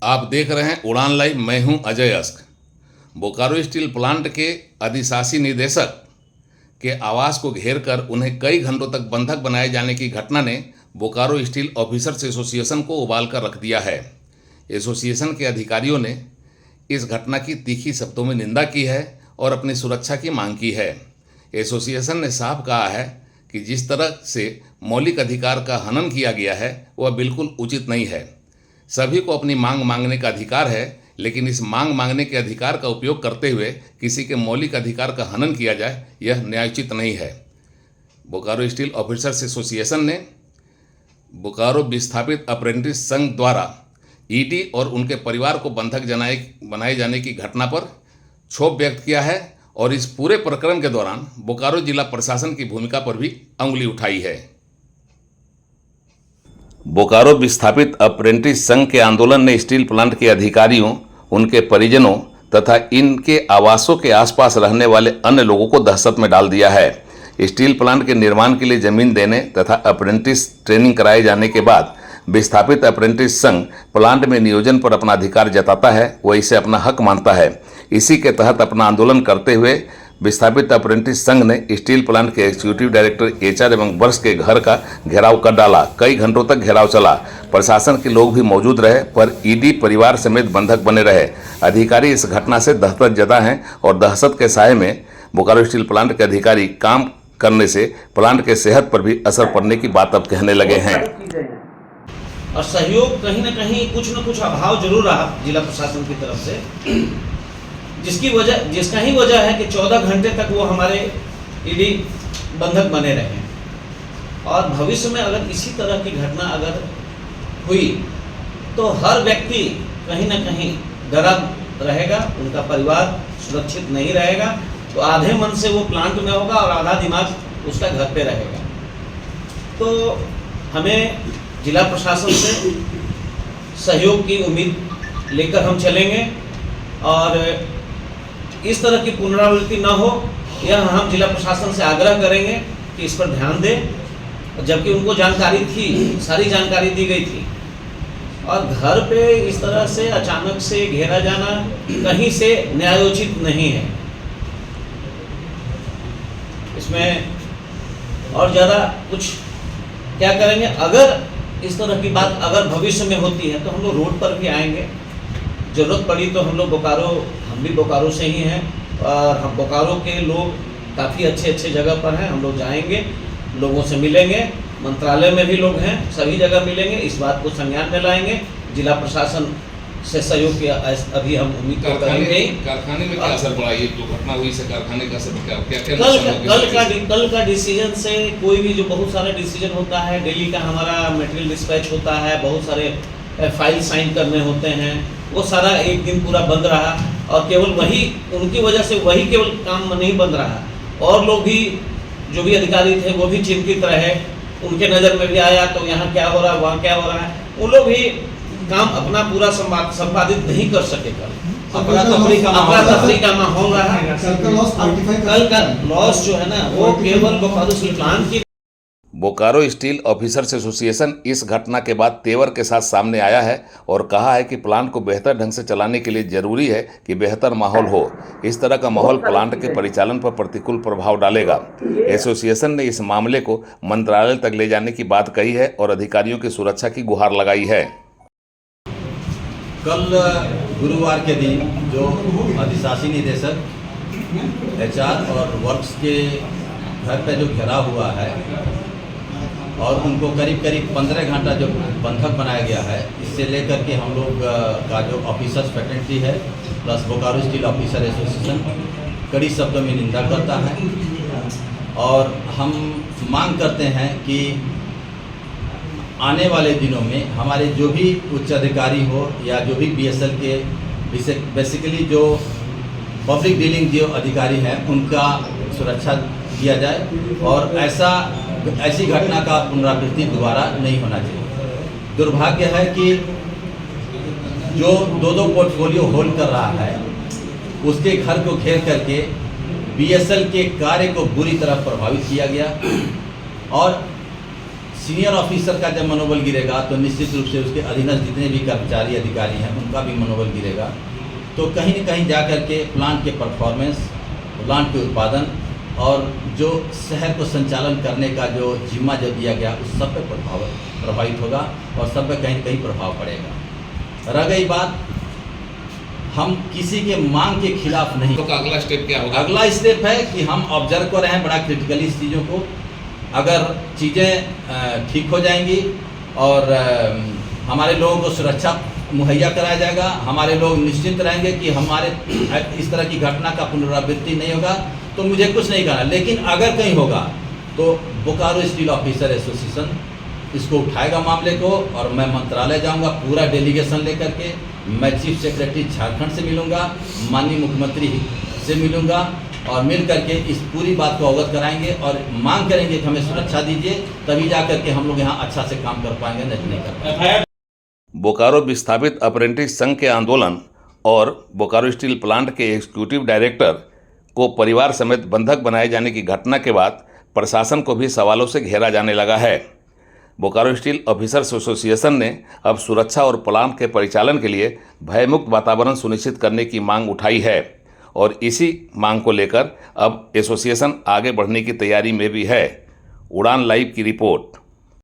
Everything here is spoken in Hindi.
आप देख रहे हैं उड़ान लाइव। मैं हूं Ajay ask. Bokaro steel plant के अधिशासी निदेशक के आवास को घेरकर उन्हें कई घंटों तक बंधक बनाए जाने की घटना ने बोकारो स्टील ऑफिसर्स एसोसिएशन को उबाल कर रख दिया है। एसोसिएशन के अधिकारियों ने इस घटना की तीखी शब्दों में निंदा की है और अपनी सुरक्षा की मांग की है। एसोसिएशन ने साफ कहा है कि जिस तरह से मौलिक अधिकार का हनन किया गया है वह बिल्कुल उचित नहीं है। सभी को अपनी मांग मांगने का अधिकार है, लेकिन इस मांग मांगने के अधिकार का उपयोग करते हुए किसी के मौलिक अधिकार का हनन किया जाए, यह न्यायोचित नहीं है। बोकारो स्टील ऑफिसर्स एसोसिएशन ने बोकारो विस्थापित अप्रेंटिस संघ द्वारा ईडी और उनके परिवार को बंधक बनाए जाने की घटना पर क्षोभ व्यक्त किया है और इस पूरे प्रकरण के दौरान बोकारो जिला प्रशासन की भूमिका पर भी अंगुली उठाई है। बोकारो विस्थापित अप्रेंटिस संघ के आंदोलन ने स्टील प्लांट के अधिकारियों, उनके परिजनों तथा इनके आवासों के आसपास रहने वाले अन्य लोगों को दहशत में डाल दिया है। स्टील प्लांट के निर्माण के लिए जमीन देने तथा अप्रेंटिस ट्रेनिंग कराए जाने के बाद विस्थापित अप्रेंटिस संघ प्लांट में नियोजन पर अपना अधिकार जताता है, वह इसे अपना हक मानता है। इसी के तहत अपना आंदोलन करते हुए विस्थापित अप्रेंटिस संघ ने स्टील प्लांट के एग्जीक्यूटिव डायरेक्टर एचआर एवं वर्ष के घर का घेराव कर डाला। कई घंटों तक घेराव चला। प्रशासन के लोग भी मौजूद रहे, पर ईडी परिवार समेत बंधक बने रहे। अधिकारी इस घटना से दहशत जदा हैं और दहशत के साये में बोकारो स्टील प्लांट के अधिकारी काम करने से प्लांट के सेहत पर भी असर पड़ने की बात अब कहने लगे हैं। और सहयोग कहीं ना कहीं कुछ न कुछ अभाव जरूर रहा जिला प्रशासन की तरफ से, जिसका ही वजह है कि 14 घंटे तक वो हमारे ईडी बंधक बने रहे। और भविष्य में अगर इसी तरह की घटना अगर हुई तो हर व्यक्ति कहीं ना कहीं डरा रहेगा, उनका परिवार सुरक्षित नहीं रहेगा। तो आधे मन से वो प्लांट में होगा और आधा दिमाग उसका घर पे रहेगा। तो हमें जिला प्रशासन से सहयोग की उम्मीद लेकर हम चलेंगे और इस तरह की पुनरावृत्ति न हो, यह हम जिला प्रशासन से आग्रह करेंगे कि इस पर ध्यान दें। जबकि उनको जानकारी थी, सारी जानकारी दी गई थी। और घर पे इस तरह से अचानक से घेरा जाना कहीं से न्यायोचित नहीं है। इसमें और ज़्यादा कुछ क्या करेंगे, अगर इस तरह की बात अगर भविष्य में होती है तो हम लोग रोड पर भी आएंगे। ज़रूरत पड़ी तो हम भी बोकारो से ही हैं और हम बोकारो के लोग काफ़ी अच्छे जगह पर हैं। हम लोग जाएंगे, लोगों से मिलेंगे, मंत्रालय में भी लोग हैं, सभी जगह मिलेंगे। इस बात को संज्ञान में लाएंगे। जिला प्रशासन से सहयोग की अभी हम उम्मीद करेंगे। कारखाने में क्या असर पड़ा, ये दुर्घटना हुई से कारखाने का असर क्या? कल का डिसीजन से कोई भी जो बहुत सारा डिसीजन होता है, डेली का हमारा मटेरियल डिस्पैच होता है, बहुत सारे फाइल साइन करने होते हैं, वो सारा एक दिन पूरा बंद रहा। और केवल वही उनकी वजह से वही केवल काम नहीं बंद रहा, और लोग भी जो भी अधिकारी थे वो भी चिंतित रहे। उनके नज़र में भी आया तो यहाँ क्या हो रहा है, वहाँ क्या हो रहा है। वो लोग भी काम अपना पूरा संपादित नहीं कर सके। अपना तफरी का माहौल रहा। कल का लॉस जो है ना, वो केवल बोकारो स्टील प्लांट की। बोकारो स्टील ऑफिसर्स एसोसिएशन इस घटना के बाद तेवर के साथ सामने आया है और कहा है कि प्लांट को बेहतर ढंग से चलाने के लिए जरूरी है कि बेहतर माहौल हो। इस तरह का माहौल प्लांट के परिचालन पर प्रतिकूल प्रभाव डालेगा। एसोसिएशन ने इस मामले को मंत्रालय तक ले जाने की बात कही है और अधिकारियों की सुरक्षा की गुहार लगाई है। कल गुरुवार के दिन जो अधिशासी निदेशक एचआर और वर्क्स के घर पे जो घेराव हुआ है और उनको करीब 15 घंटा जो बंधक बनाया गया है, इससे लेकर के हम लोग का जो ऑफिसर्स फैकल्टी है plus Bokaro steel officer association कड़ी शब्दों में निंदा करता है। और हम मांग करते हैं कि आने वाले दिनों में हमारे जो भी उच्च अधिकारी हो या जो भी बीएसएल के बेसिकली जो पब्लिक डीलिंग जो अधिकारी हैं, उनका सुरक्षा किया जाए और ऐसी घटना का पुनरावृत्ति दोबारा नहीं होना चाहिए। दुर्भाग्य है कि जो दो पोर्टफोलियो होल्ड कर रहा है, उसके घर को घेर करके बीएसएल के कार्य को बुरी तरह प्रभावित किया गया और सीनियर ऑफिसर का जब मनोबल गिरेगा तो निश्चित रूप से उसके अधीनस्थ जितने भी कर्मचारी अधिकारी हैं उनका भी मनोबल गिरेगा। तो कहीं न कहीं जा कर के प्लांट के परफॉर्मेंस, प्लांट के उत्पादन और जो शहर को संचालन करने का जो जिम्मा जो दिया गया उस सब पे प्रभावित होगा और सब पे कहीं न कहीं प्रभाव पड़ेगा। रह गई बात, हम किसी के मांग के खिलाफ नहीं। तो अगला स्टेप क्या होगा? अगला स्टेप है कि हम ऑब्जर्व कर रहे हैं बड़ा क्रिटिकली इस चीज़ों को। अगर चीज़ें ठीक हो जाएंगी और हमारे लोगों को सुरक्षा मुहैया कराया जाएगा, हमारे लोग निश्चिंत रहेंगे कि हमारे इस तरह की घटना का पुनरावृत्ति नहीं होगा, तो मुझे कुछ नहीं करना। लेकिन अगर कहीं होगा तो बोकारो स्टील ऑफिसर एसोसिएशन इसको उठाएगा मामले को, और मैं मंत्रालय जाऊंगा पूरा डेलीगेशन लेकर के। मैं चीफ सेक्रेटरी झारखंड से मिलूंगा, माननीय मुख्यमंत्री से मिलूंगा और मिल करके इस पूरी बात को अवगत कराएंगे और मांग करेंगे कि हमें सुरक्षा दीजिए, तभी जा करके हम लोग यहाँ अच्छा से काम कर पाएंगे, नहीं कर पाएंगे। बोकारो विस्थापित अप्रेंटिस संघ के आंदोलन और बोकारो स्टील प्लांट के एग्जीक्यूटिव डायरेक्टर को परिवार समेत बंधक बनाए जाने की घटना के बाद प्रशासन को भी सवालों से घेरा जाने लगा है। बोकारो स्टील ऑफिसर्स एसोसिएशन ने अब सुरक्षा और प्लांट के परिचालन के लिए भयमुक्त वातावरण सुनिश्चित करने की मांग उठाई है और इसी मांग को लेकर अब एसोसिएशन आगे बढ़ने की तैयारी में भी है। उड़ान लाइव की रिपोर्ट।